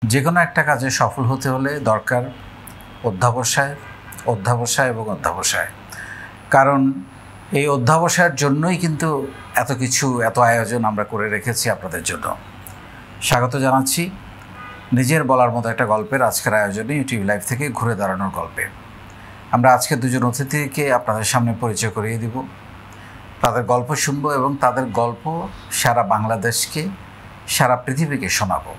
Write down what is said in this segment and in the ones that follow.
যে কোনো একটা কাজে সফল হতে হলে দরকার অধ্যবসায় অধ্যবসায় এবং অধ্যবসায়। কারণ এই অধ্যবসায়ের জন্যই কিন্তু এত কিছু এত আয়োজন আমরা করে রেখেছি আপনাদের জন্য। স্বাগত জানাচ্ছি নিজের বলার মতো একটা গল্পের আজকের আয়োজনে ইউটিউব লাইভ থেকে ঘুরে দাঁড়ানোর গল্পে। আমরা আজকে দুজন অতিথিকে আপনাদের সামনে পরিচয় করিয়ে দিব, তাদের গল্প শুনবো এবং তাদের গল্প সারা বাংলাদেশকে সারা পৃথিবীকে শোনাবো।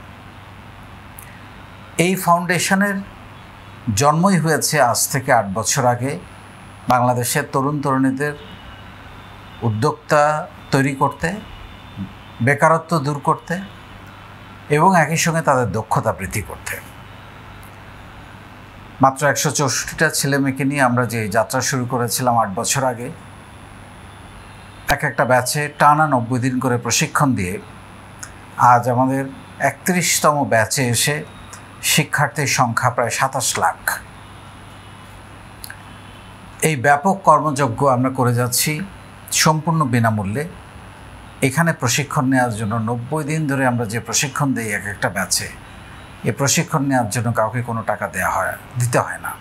এই ফাউন্ডেশনের জন্মই হয়েছে আজ থেকে 8 বছর আগে বাংলাদেশের তরুণ তরুণীদের উদ্যোক্তা তৈরি করতে, বেকারত্ব দূর করতে এবং একই সঙ্গে তাদের দক্ষতা বৃদ্ধি করতে। মাত্র 164টা ছেলে মেয়েকে নিয়ে আমরা যে যাত্রা শুরু করেছিলাম 8 বছর আগে, একটা ব্যাচে টানা 90 দিন করে প্রশিক্ষণ দিয়ে আজ আমাদের 31তম ব্যাচে এসে শিক্ষার্থীর সংখ্যা প্রায় 27 লাখ। এই ব্যাপক কর্মযজ্ঞ আমরা করে যাচ্ছি সম্পূর্ণ বিনামূল্যে। এখানে প্রশিক্ষণ নেওয়ার জন্য 90 দিন ধরে আমরা যে প্রশিক্ষণ দিই একটা ব্যাচে, এই প্রশিক্ষণ নেওয়ার জন্য কাউকে কোনো টাকা দিতে হয় না।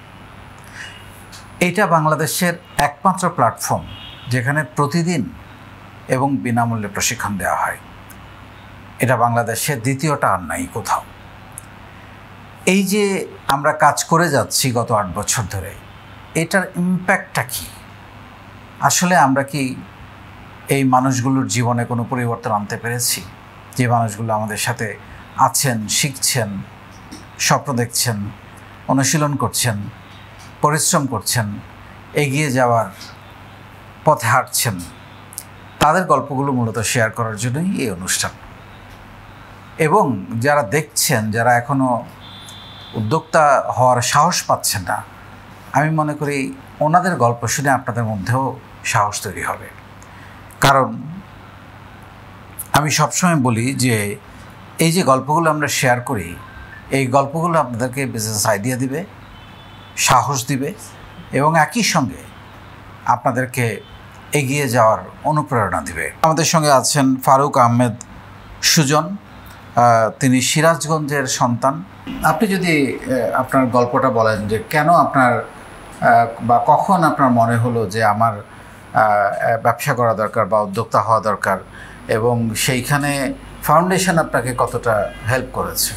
এটা বাংলাদেশের একমাত্র প্ল্যাটফর্ম যেখানে প্রতিদিন এবং বিনামূল্যে প্রশিক্ষণ দেওয়া হয়। এটা বাংলাদেশের দ্বিতীয়টা আর নাই কোথাও। এই যে আমরা কাজ করে যাচ্ছি গত 8 বছর ধরে, এটার ইম্প্যাক্টটা কি? আসলে আমরা কি এই মানুষগুলোর জীবনে কোনো পরিবর্তন আনতে পেরেছি? যে মানুষগুলো আমাদের সাথে আছেন, শিখছেন, স্বপ্ন দেখছেন, অনুশীলন করছেন, পরিশ্রম করছেন, এগিয়ে যাওয়ার পথে হাঁটছেন, তাদের গল্পগুলো মূলত শেয়ার করার জন্যই এই অনুষ্ঠান। এবং যারা দেখছেন, যারা এখনও উদ্যোক্তা হওয়ার সাহস পাচ্ছেন না, আমি মনে করি ওনাদের গল্প শুনে আপনাদের মধ্যেও সাহস তৈরি হবে। কারণ আমি সবসময় বলি যে এই যে গল্পগুলো আমরা শেয়ার করি, এই গল্পগুলো আপনাদেরকে বিজনেস আইডিয়া দিবে, সাহস দিবে এবং একই সঙ্গে আপনাদেরকে এগিয়ে যাওয়ার অনুপ্রেরণা দিবে। আমাদের সঙ্গে আছেন ফারুক আহমেদ সুজন, তিনি সিরাজগঞ্জের সন্তান। আপনি যদি আপনার গল্পটা বলেন যে কেন আপনার বা কখন আপনার মনে হলো যে আমার ব্যবসা করা দরকার বা উদ্যোক্তা হওয়া দরকার, এবং সেইখানে ফাউন্ডেশন আপনাকে কতটা হেল্প করেছে?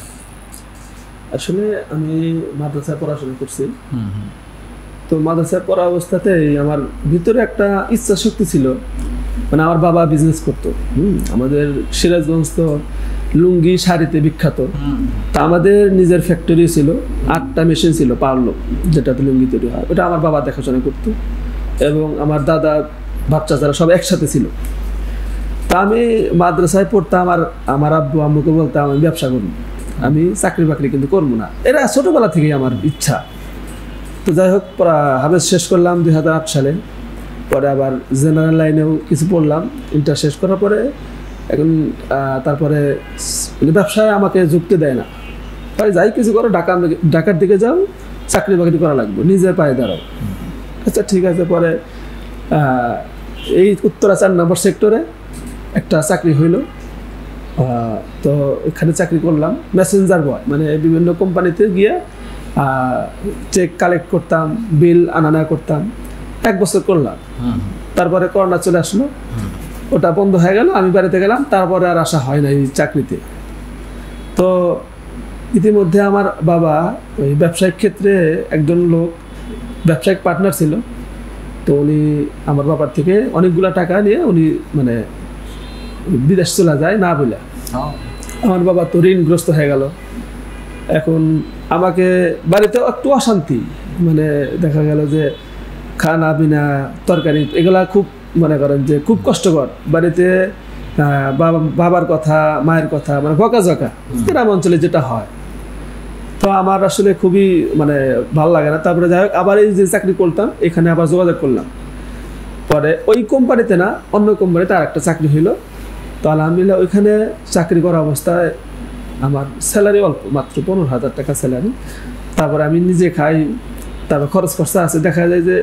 আসলে আমি মাদ্রাসায় পড়াশোনা করছি। তো মাদ্রাসায় পড়া অবস্থাতেই আমার ভিতরে একটা ইচ্ছা শক্তি ছিল, মানে আমার বাবা বিজনেস করতো। আমাদের সিরাজগঞ্জ তো লুঙ্গি শাড়িতে বিখ্যাত। তা আমাদের নিজের ফ্যাক্টরি ছিল, 8টা মেশিন ছিল পারলো, যেটাতে লুঙ্গি তৈরি হয়, ওটা আমার বাবা দেখাশোনা করতো। এবং আমার দাদা বাচ্চা যারা সব একসাথে ছিল। তা আমি মাদ্রাসায় পড়তাম, আর আমার আব্বু আম্মুকে বলতাম আমি ব্যবসা করবো, আমি চাকরি বাকরি কিন্তু করবো না। এরা ছোটোবেলা থেকেই আমার ইচ্ছা। তো যাই হোক, হাফেজ শেষ করলাম 2008 সালে। পরে আবার জেনারেল লাইনেও কিছু পড়লাম, ইন্টার শেষ করার পরে এখন তারপরে ব্যবসায় আমাকে যুক্তি দেয় না। তাই যাই কিছু করো, ঢাকার দিকে যাও, চাকরি বাকরি করা লাগবে, নিজের পায়ে দাঁড়াও। আচ্ছা ঠিক আছে। পরে এই উত্তরা 4 নম্বর সেক্টরে একটা চাকরি হইল। তো এখানে চাকরি করলাম মেসেঞ্জার বয়, মানে বিভিন্ন কোম্পানিতে গিয়ে চেক কালেক্ট করতাম, বিল আনা করতাম। 1 বছর করলাম। তারপরে করোনা চলে আসলো, ওটা বন্ধ হয়ে গেল, আমি বাড়িতে গেলাম। তারপরে আর আসা হয় না এই চাকরিতে। তো ইতিমধ্যে আমার বাবা ওই ব্যবসায়িক ক্ষেত্রে একজন লোক ব্যবসায়িক পার্টনার ছিল। তো উনি আমার বাবার থেকে অনেকগুলো টাকা নিয়ে উনি মানে বিদেশ চলে যায় না বলে। আমার বাবা তো ঋণগ্রস্ত হয়ে গেল। এখন আমাকে বাড়িতে একটু অশান্তি, মানে দেখা গেল যে খানা পিনা তরকারি এগুলা খুব মনে করেন যে খুব কষ্টকর। বাড়িতে বাবার কথা মায়ের কথা মানে বকাঝকা, গ্রাম অঞ্চলে যেটা হয়। তো আমার আসলে খুবই মানে ভালো লাগে না। তারপরে যাই হোক, আবার এই যে চাকরি করতাম এখানে আবার যোগাযোগ করলাম। পরে ওই কোম্পানিতে না, অন্য কোম্পানিতে আর একটা চাকরি হইলো। তো আলহামদুলিল্লাহ ওইখানে চাকরি করা অবস্থায় আমার স্যালারি অল্প, মাত্র 15,000 টাকা স্যালারি। তারপরে আমি নিজে খাই, তারপর খরচ খরচা আছে। দেখা যায় যে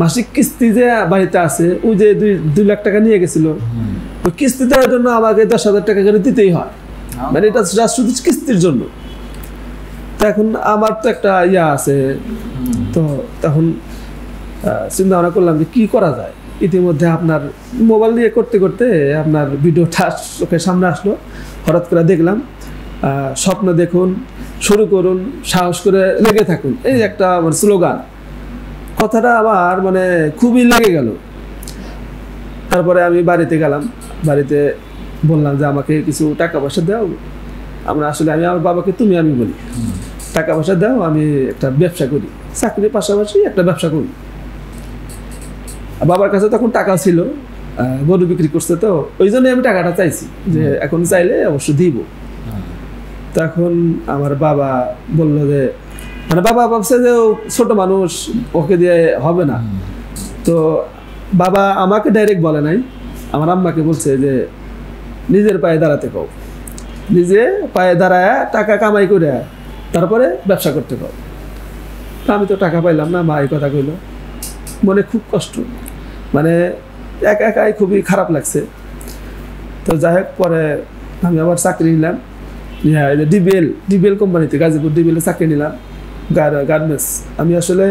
মাসিক কিস্তি যে বাড়িতে আছে, ওই যে 2 লাখ টাকা নিয়ে গেছিল, ওই কিস্তি দেওয়ার জন্য আমাকে 10,000 টাকা করে দিতেই হয়। মানে এটা শুধু কিস্তির জন্য। তো এখন আমার তো একটা ইয়া আছে, তো তখন চিন্তা ভাবনা করলাম যে কী করা যায়। ইতিমধ্যে আপনার মোবাইল দিয়ে করতে করতে আপনার ভিডিওটা চোখের সামনে আসলো, হঠাৎ করে দেখলাম স্বপ্ন দেখুন, শুরু করুন, সাহস করে লেগে থাকুন, এই একটা মানে স্লোগান, কথাটা আমার মানে খুবই লেগে গেল। তারপরে আমি বাড়িতে গেলাম, বাড়িতে বললাম যে আমাকে কিছু টাকা পয়সা দাও। আমরা আসলে আমি আমার বাবাকে তুমি আমি বলি, টাকা পয়সা দাও, আমি একটা ব্যবসা করি, চাকরির পাশাপাশি একটা ব্যবসা করি। বাবার কাছে তখন টাকা ছিল, গরু বিক্রি করছে, তো ওই জন্যই আমি টাকাটা চাইছি যে এখন চাইলে অবশ্য দিব। তখন আমার বাবা বলল যে মানে বাবা ভাবছে যে ছোট মানুষ, ওকে দিয়ে হবে না। তো বাবা আমাকে ডাইরেক্ট বলে নাই, আমার আম্মাকে বলছে যে নিজের পায়ে দাঁড়াতে কও, নিজে পায়ে দাঁড়ায় টাকা কামাই করে তারপরে ব্যবসা করতে কও। আমি তো টাকা পাইলাম না, মা এই কথা কইল, মনে খুব কষ্ট, মানে একা একাই খুবই খারাপ লাগছে। তো যাই হোক, পরে আমি আবার চাকরি নিলাম, ডিবিএল কোম্পানিতে, গাজীপুর ডিবিএল চাকরি নিলাম, গার্মেন্টস। আমি আসলে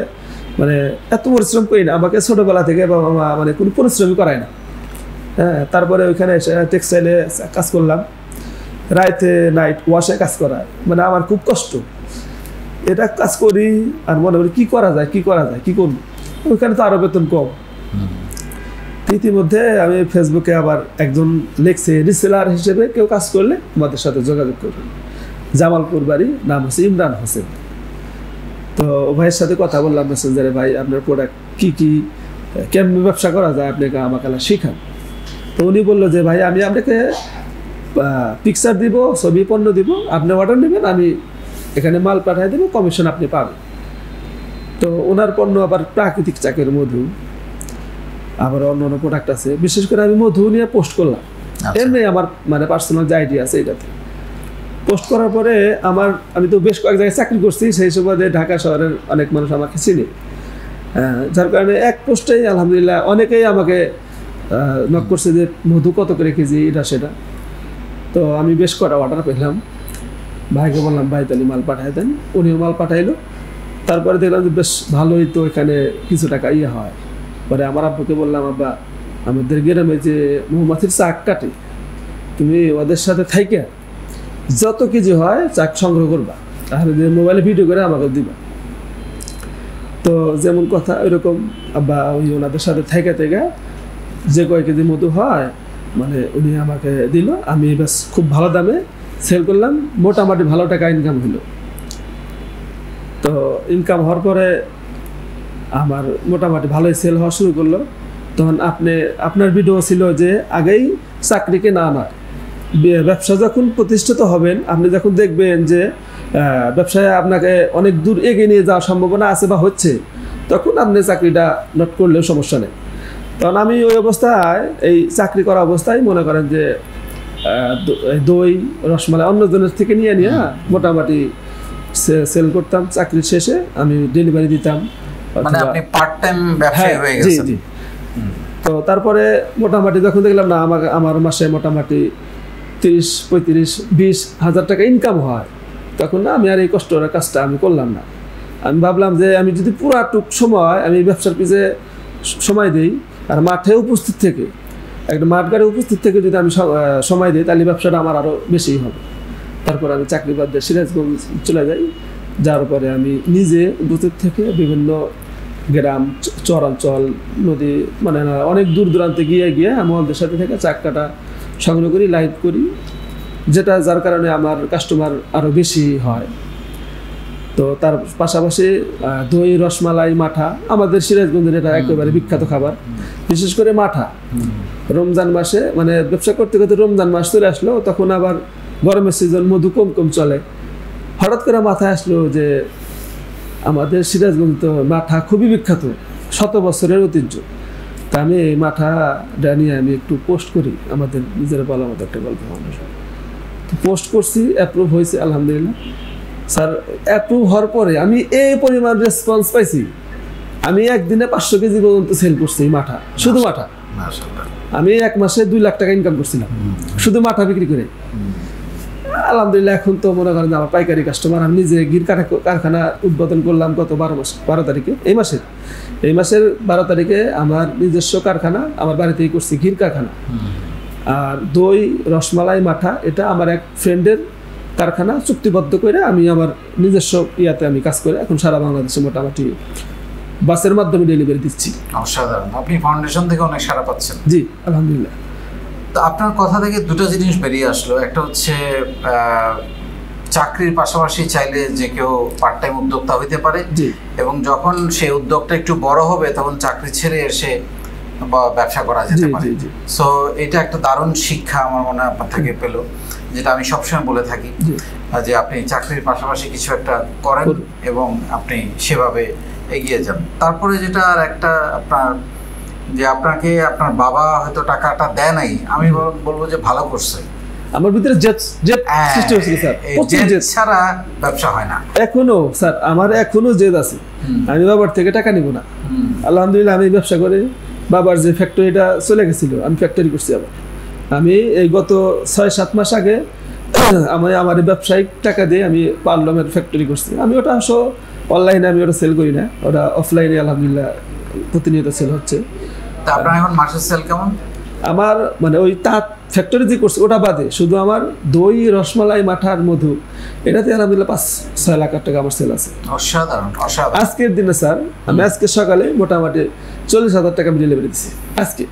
মানে এত পরিশ্রম করি না, আমাকে ছোটোবেলা থেকে বাবা মা মানে কোনো পরিশ্রমই করায় না। হ্যাঁ, তারপরে ওইখানে এসে টেক্সটাইলে কাজ করলাম, রাইতে নাইট ওয়াশে কাজ করায়, মানে আমার খুব কষ্ট। এটা কাজ করি আর মনে করি কী করা যায়, কী করবো, ওইখানে তো আরও বেতন কম। ইতিমধ্যে আমি ফেসবুকে আবার একজন লিখছে রিসেলার হিসেবে কেউ কাজ করলে আমাদের সাথে যোগাযোগ করবেন, জামালপুর বাড়ি, নাম হচ্ছে ইমরান হোসেন। তো ভাইয়ের সাথে কথা বললাম মেসেঞ্জারে, ভাই আপনার প্রোডাক্ট কী কেমন ব্যবসা করা যায়, আপনাকে আমাকে শিখান। তো উনি বললো যে ভাই আমি আপনাকে পিকচার দিব, ছবি পণ্য দিব, আপনি অর্ডার নেবেন, আমি এখানে মাল পাঠিয়ে দেবো, কমিশন আপনি পাবেন। তো ওনার পণ্য আবার প্রাকৃতিক চাকের মধু, আবার অন্য প্রোডাক্ট আছে, বিশেষ করে আমি মধু নিয়ে পোস্ট করলাম। এমনি আমার মানে পার্সোনাল যে আইডিয়া আছে এটাতে পোস্ট করার পরে আমি তো বেশ কয়েক জায়গায় চাকরি করছি, সেই সুবাদে ঢাকা শহরের অনেক মানুষ আমাকে চিনে, যার কারণে এক পোস্টেই আলহামদুলিল্লাহ অনেকেই আমাকে নক করছে যে মধু কত করে কেজি, এটা সেটা। তো আমি বেশ কটা অর্ডার পেলাম, ভাইকে বললাম ভাই তাহলে মাল পাঠাই দেন, উনিও মাল পাঠাইলো। তারপরে দেখলাম যে বেশ ভালোই তো এখানে কিছু টাকা হয়। পরে আমার আব্বুকে বললাম, আব্বা আমাদের গ্রামে যে মৌমাছির চাক কাটে, তুমি ওদের সাথে থাইকে যত কেজি হয় চাক সংগ্রহ করবা, তাহলে মোবাইলে ভিডিও করে আমাকে দিবা। তো যেমন কথা ওইরকম আব্বা ওই ওনাদের সাথে থেকে যে কয় কেজি মধু হয় মানে উনি আমাকে দিল, আমি বেশ খুব ভালো দামে সেল করলাম, মোটামুটি ভালো টাকা ইনকাম হলো। তো ইনকাম হওয়ার পরে আমার মোটামুটি ভালোই সেল হওয়া শুরু করলো। তখন আপনার ভিডিও ছিল যে আগেই চাকরিকে না নয়, ব্যবসা যখন প্রতিষ্ঠিত হবেন, আপনি যখন দেখবেন যে ব্যবসায় আপনাকে অনেক দূর এগিয়ে নিয়ে যাওয়ার সম্ভাবনা আছে বা হচ্ছে, তখন আপনি চাকরিটা নট করলেও সমস্যা নেই। তখন আমি ওই অবস্থায়, এই চাকরি করা অবস্থায় মনে করেন যে দই রসমালাই অন্যজনের থেকে নিয়ে মোটামুটি সেল করতাম। চাকরির শেষে আমি ডেলিভারি দিতাম, মানে আপনি পার্ট টাইম ব্যবসায়ী হয়ে গেছেন। তো তারপরে মোটামুটি যখন দেখলাম না আমার মাসে মোটামুটি 30-35-20 হাজার টাকা ইনকাম হয়, তখন না আমি আর এই কষ্টের কাজটা আমি করলাম না। আমি ভাবলাম যে আমি যদি পুরাটুক সময় আমি ব্যবসার পিছে সময় দিই আর মাঠে উপস্থিত থেকে, একটা মাঠঘাটে উপস্থিত থেকে যদি আমি সময় দিই, তাহলে ব্যবসাটা আমার আরও বেশি হবে। তারপর আমি চাকরি বাদ দিয়ে সিরাজগঞ্জ চলে যাই। যার পরে আমি নিজে উপস্থিত থেকে বিভিন্ন গ্রাম, চরাঞ্চল, নদী, মানে অনেক দূর দূরান্তে গিয়ে আমাদের সাথে থেকে চাকরিটা সংগ্রহ করি, লাইভ করি, যার কারণে আমার কাস্টমার আরও বেশি হয়। তো তার পাশাপাশি দই, রসমালাই, মাঠা, আমাদের সিরাজগঞ্জের এটা একেবারে বিখ্যাত খাবার, বিশেষ করে মাঠা। রমজান মাসে মানে ব্যবসা করতে করতে রমজান মাস চলে আসলো, তখন আবার গরমের সিজন, মধু কম চলে। হঠাৎ করে মাথায় আসলো যে আমাদের সিরাজগঞ্জ তো মাঠা খুবই বিখ্যাত, 100 বছরের ঐতিহ্য। তা আমি এই মাঠাটা নিয়ে আমি একটু পোস্ট করি, আমাদের নিজের বলা মতো একটা গল্প ফাউন্ডেশন। তো পোস্ট করছি, অ্যাপ্রুভ হয়েছে আলহামদুলিল্লাহ। স্যার অ্যাপ্রুভ হওয়ার পরে আমি এই পরিমাণ রেসপন্স পাইছি, আমি একদিনে 500 কেজি পর্যন্ত সেল করছি মাঠা, শুধু মাঠা। আমি 1 মাসে 2 লাখ টাকা ইনকাম করছিলাম শুধু মাঠা বিক্রি করে। আলহামদুলিল্লাহ এখন তো মনে করেন আমার পাইকারি কাস্টমার। আমি নিজে গির কারখানা উদ্বোধন করলাম গত 12 তারিখে, এই মাসের 12 তারিখে আমার নিজস্ব কারখানা আমার বাড়িতেই করছি, ঘির কারখানা। আর দই, রসমালাই, মাঠা এটা আমার এক ফ্রেন্ডের কারখানা, চুক্তিবদ্ধ করে আমি আমার নিজস্ব ইয়াতে আমি কাজ করে এখন সারা বাংলাদেশে মোটামুটি বাসের মাধ্যমে ডেলিভারি দিচ্ছি। অসাধারণ, আপনি ফাউন্ডেশন থেকে অনেক সাড়া পাচ্ছেন। জি আলহামদুলিল্লাহ। তো আপনার কথা থেকে দুটো জিনিস বেরিয়ে আসলো, একটা হচ্ছে চাকরির পাশাপাশি চাইলে যে কেউ পার্ট টাইম উদ্যোক্তা হইতে পারে, এবং যখন সেই উদ্যোগটা একটু বড় হবে তখন চাকরি ছেড়ে এসে ব্যবসা করা যেতে পারে। সো এটা একটা দারুণ শিক্ষা আমার মনে হয় আপনার থেকে পেলো, যেটা আমি সবসময় বলে থাকি যে আপনি চাকরির পাশাপাশি কিছু একটা করেন এবং আপনি সেভাবে এগিয়ে যান। তারপরে যেটা আর একটা আপনার, যে আপনাকে আপনার বাবা হয়তো টাকাটা দেয় নাই, আমি বলবো যে ভালো করছে। আমার ভিতরে জেদ সৃষ্টি হয়েছিল স্যার, জেদ ছাড়া ব্যবসা হয় না। এখনো স্যার আমার এখনো জেদ আছে, আমি বাবার থেকে টাকা নিব না। আলহামদুলিল্লাহ আমি ব্যবসা করে বাবার যে ফ্যাক্টরিটা চলে গেছিল, আমি ফ্যাক্টরি করছি আবার। আমি এই গত 6-7 মাস আগে আমার ব্যবসায়িক টাকা দিয়ে আমি পার্লামের ফ্যাক্টরি করছি। আমি ওটা অনলাইনে আমি ওটা সেল করি না, ওটা অফলাইনে আলহামদুলিল্লাহ প্রতিনিয়ত সেল হচ্ছে। আপনার এখন মাসের সেল কেমন? আমার মানে ওই তাঁত ফ্যাক্টরি যে করছে ওটা বাদে শুধু আমার দই, রসমালাই, মাঠার, মধু এটাতে আলহামদুলিল্লাহ 5-6 লাখ টাকা আমার সেল আছে। অসাধারণ, অসাধারণ। আজকের দিনে স্যার আমি আজকে সকালে মোটামুটি 40,000 টাকা আমি ডেলিভারি দিচ্ছি আজকে,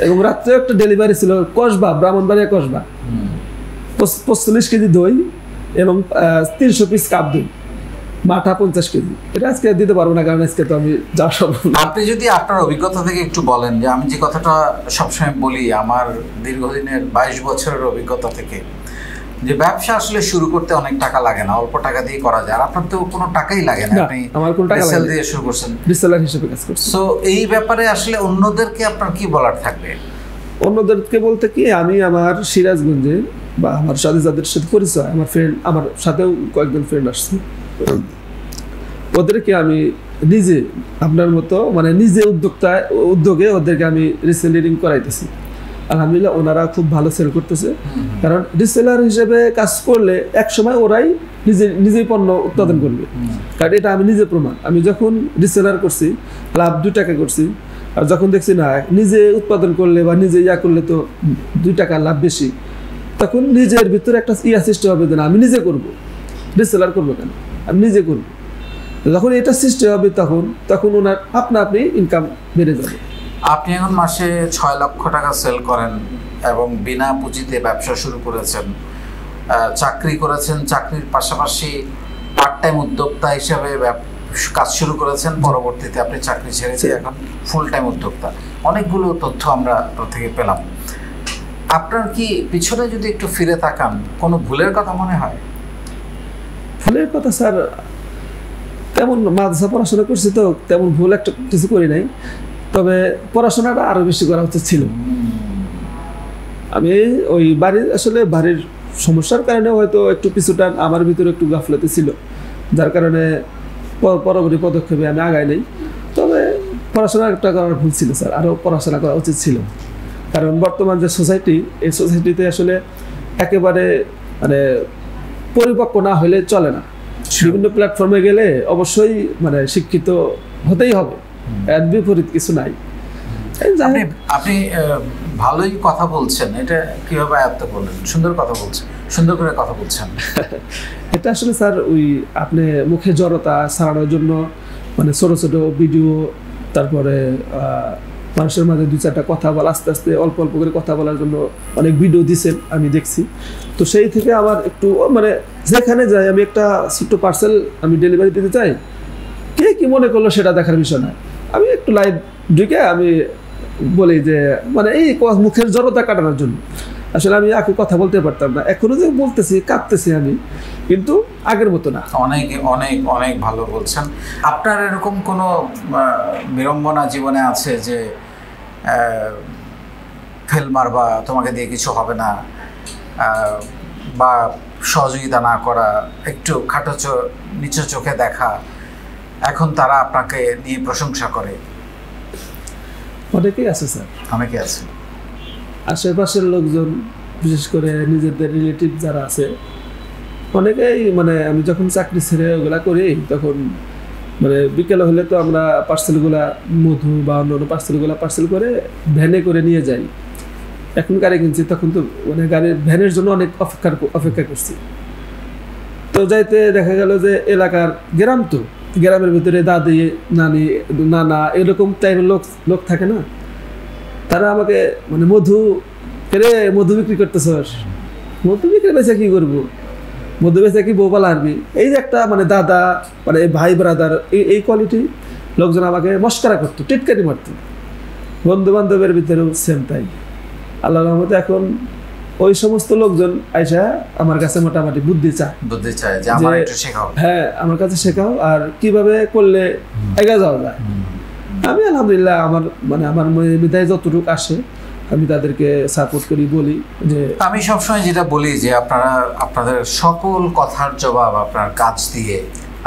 এবং রাত্রে একটা ডেলিভারি ছিল কসবা, ব্রাহ্মণবাড়িয়া কসবা, 45 কেজি দই এবং 300 পিস কাপ দই, মাঠা 50 কেজি। এটা আজকে দিতে পারবো না, কারণ আজকে তো আমি যাওয়া সম্ভব না। আপনি যদি আপনার অভিজ্ঞতা থেকে একটু বলেন, যে আমি যে কথাটা সবসময় বলি আমার দীর্ঘদিনের 22 বছরের অভিজ্ঞতা থেকে, যে ব্যবসা আসলে শুরু করতে অনেক টাকা লাগে না, অল্প টাকা দিয়ে করা যায়। আর আপনার তো কোনো টাকাই লাগে না, আপনি আমার কোনো টাকা সেল দিয়ে শুরু করছেন, রিসেলার হিসেবে কাজ করছি। সো এই ব্যাপারে আসলে অন্যদেরকে আপনার কি বলার থাকবে? অন্যদেরকে বলতে কি, আমি আমার সিরাজগঞ্জে বা আমার সাথে যাদের সাথে পরিচয়, আমার ফ্রেন্ড, আমার সাথেও কয়েকজন ফ্রেন্ড আসছে, ওদেরকে আমি নিজে আপনার মতো মানে নিজে উদ্যোগে ওদেরকে আমি রিসেলিং করাইতেছি। আলহামদুলিল্লাহ ওনারা খুব ভালো সেল করতেছে, কারণ রিসেলার হিসেবে কাজ করলে এক সময় ওরাই নিজেই পণ্য উৎপাদন করবে, কারণ এটা আমি নিজে প্রমাণ। আমি যখন রিসেলার করছি লাভ 2 টাকা করছি, আর যখন দেখছি না নিজে উৎপাদন করলে বা নিজে করলে তো 2 টাকা লাভ বেশি, তখন নিজের ভিতরে একটা সৃষ্টি হবে যে না আমি নিজে করবো, রিসেলার করবো কেন, আমি নিজে করবো। যখন এটা সৃষ্টি হবে তখন ওনার আপনি ইনকাম বেড়ে যাবে। আপনি এখন মাসে 6 লক্ষ টাকা সেল করেন এবং বিনা পুঁজিতে ব্যবসা শুরু করেছেন, চাকরি করেছেন, চাকরির পাশাপাশি পার্ট টাইম উদ্যোক্তা হিসেবে কাজ শুরু করেছেন, পরবর্তীতে আপনি চাকরি ছেড়েছেন, এখন ফুল টাইম উদ্যোক্তা। অনেকগুলো তথ্য আমরা থেকে পেলাম। আপনার কি পিছনে যদি একটু ফিরে তাকান কোনো ভুলের কথা মনে হয়? ভুলের কথা স্যার, তেমন মাদ্রাসা পড়াশোনা করছি তো তেমন ভুল একটা কিছু করি নাই, তবে পড়াশোনাটা আরো বেশি করা উচিত ছিল। আমি ওই বাড়ির সমস্যার কারণে হয়তো একটু পিছুটান আমার ভিতরে একটু গাফলতি ছিল, যার কারণে পরবর্তী পদক্ষেপে আমি আগাই নাই। তবে পড়াশোনা একটা করার ভুল ছিল স্যার, আরও পড়াশোনা করা উচিত ছিল, কারণ বর্তমান যে সোসাইটি, এই সোসাইটিতে আসলে একেবারে মানে পরিপক্ক না হলে চলে না। বিভিন্ন প্ল্যাটফর্মে গেলে অবশ্যই মানে শিক্ষিত হতেই হবে, এর বিপরীত কিছু নাই। আপনি ভালোই কথা বলছেন, এটা কিভাবে আয়ত্ত করলেন? সুন্দর কথা বলছেন, সুন্দর করে কথা বলছেন। এটা আসলে স্যার ওই আপনি মুখে জড়তা ছাড়ানোর জন্য মানে ছোট ছোট ভিডিও, তারপরে মানুষের মাঝে 2-4টা কথা বলা, আস্তে আস্তে অল্প অল্প করে কথা বলার জন্য অনেক ভিডিও দিচ্ছেন, আমি দেখছি। তো সেই থেকে আমার একটু মানে যেখানে যাই আমি একটা ছোট্ট পার্সেল আমি ডেলিভারি দিতে চাই, কে কি মনে করলো সেটা দেখার বিষয় না, আমি একটু লাইভ ঢুকে আমি বলি যে মানে এই মুখের জড়তা কাটানোর জন্য। আসলে আমি আগে কথা বলতে পারতাম না, এখনো যে বলতেছি কাঁদতেছি আমি, কিন্তু আগের মতো না। অনেক অনেক অনেক ভালো বলছেন। আপনার এরকম কোনো বিড়ম্বনা জীবনে আছে যে ফেল মারবা, তোমাকে দিয়ে কিছু হবে না, বা সহযোগিতা না করা, একটু নিচু চোখে দেখা, এখন তারা আপনাকে নিয়ে প্রশংসা করে? অনেকেই আছে স্যার, অনেকে আছে। আশেপাশের লোকজন বিশেষ করে নিজেদের রিলেটিভ যারা আছে অনেকেই মানে আমি যখন চাকরি ছেড়ে ওগুলা করি তখন মানে বিকেলে হলে তো আমরা পার্সেলগুলা মধু বা অন্য পার্সেলগুলা পার্সেল করে ভ্যানে করে নিয়ে যাই। এখন গাড়ি কিনছি তখন তো মানে গাড়ির ভ্যানের জন্য অনেক অপেক্ষা করছি। তো যাইতে দেখা গেল যে এলাকার গ্রাম, তো গ্রামের ভিতরে দাদি নানি নানা এরকম টাইপের লোক থাকে না, তারা আমাকে মানে মধু বিক্রি করতেছ, মধু বিক্রি বেচে কি করবো, মধু বেচে কি বউ পালা আনবি, এই যে একটা মানে দাদা মানে ভাই ব্রাদার এই কোয়ালিটি লোকজন আমাকে মস্করা করতো, টিটকারি মারতো। বন্ধু বান্ধবের ভিতরেও সেম তাই। আল্লাহর রহমতে এখন ওই সমস্ত লোকজন আইসা আমার কাছে মোটামুটি বুদ্ধি চায় যে আমার একটু শেখাও, হ্যাঁ আমার কাছে শেখাও আর কিভাবে করলে এগিয়ে যাওয়া যায়। আমি আলহামদুলিল্লাহ আমার মেধায় যতটুকু আসে আমি তাদেরকে সাপোর্ট করি, বলি যে আমি সবসময় যেটা বলি যে আপনাদের সকল কথার জবাব আপনার কাজ দিয়ে,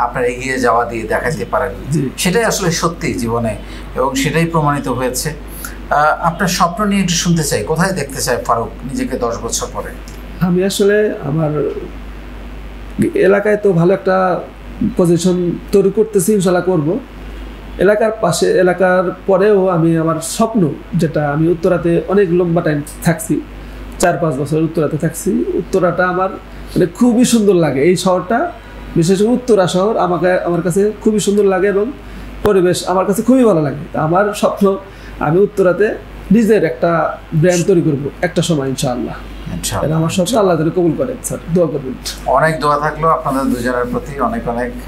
আপনার এগিয়ে যাওয়া দিয়ে দেখাতে পারেন, সেটাই আসলে সত্যি জীবনে, এবং সেটাই প্রমাণিত হয়েছে। আপনার স্বপ্ন নিয়ে একটু শুনতে চাই, কোথায় দেখতে চাই ফারুক নিজেকে 10 বছর পরে? আমি আসলে আমার এলাকায় তো ভালো একটা পজিশন তৈরি করতেছি, ইনশাল্লাহ করব। এলাকার পরেও আমি আমার স্বপ্ন, যেটা আমি উত্তরাতে অনেক লম্বা টাইম থাকছি, 4-5 বছর উত্তরাতে থাকছি। উত্তরাটা আমার মানে খুবই সুন্দর লাগে, এই শহরটা বিশেষ করে উত্তরা শহর আমার কাছে খুবই সুন্দর লাগে এবং পরিবেশ আমার কাছে খুবই ভালো লাগে। আমার স্বপ্ন আমি উত্তরাতে নিজের একটা ব্র্যান্ড তৈরি করব একটা সময়, ইনশাআল্লাহ। আমার স্বপ্ন আল্লাহ তাআলা কবুল করেন। স্যার দোয়া করবেন। অনেক দোয়া থাকলো আপনাদের দুজনের প্রতি, অনেক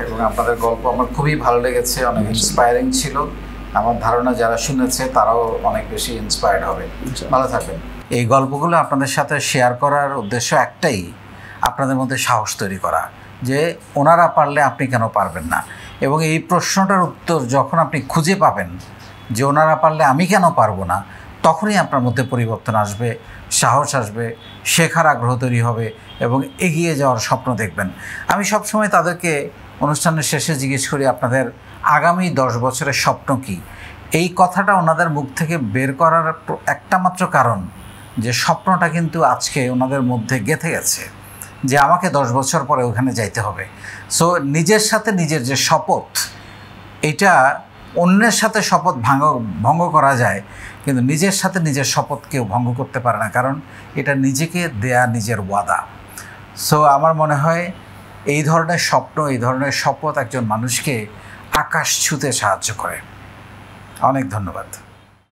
এবং আপনাদের গল্প আমার খুবই ভালো লেগেছে, অনেক ইন্সপায়ারিং ছিল। আমার ধারণা যারা শুনেছে তারাও অনেক বেশি ইন্সপায়ার্ড হবে। ভালো থাকবেন। এই গল্পগুলো আপনাদের সাথে শেয়ার করার উদ্দেশ্য একটাই, আপনাদের মধ্যে সাহস তৈরি করা, যে ওনারা পারলে আপনি কেন পারবেন না। এবং এই প্রশ্নটার উত্তর যখন আপনি খুঁজে পাবেন যে ওনারা পারলে আমি কেন পারবো না, তখনই আপনার মধ্যে পরিবর্তন আসবে, সাহস আসবে, শেখার আগ্রহ তৈরি হবে এবং এগিয়ে যাওয়ার স্বপ্ন দেখবেন। আমি সবসময় তাদেরকে অনুষ্ঠানের শেষে জিজ্ঞেস করি আপনাদের আগামী 10 বছরের স্বপ্ন কী। এই কথাটা ওনাদের মুখ থেকে বের করার একটা মাত্র কারণ, যে স্বপ্নটা কিন্তু আজকে ওনাদের মধ্যে গেঁথে গেছে যে আমাকে 10 বছর পরে ওখানে যাইতে হবে। সো নিজের সাথে নিজের যে শপথ, এটা অন্যের সাথে শপথ ভঙ্গ করা যায়, কিন্তু নিজের সাথে নিজের শপথ কেউ ভঙ্গ করতে পারে না, কারণ এটা নিজেকে দেয়া নিজের ওয়াদা। সো আমার মনে হয় এই ধরনের স্বপ্ন, এই ধরনের শপথ একজন মানুষকে আকাশ ছুঁতে সাহায্য করে। অনেক ধন্যবাদ।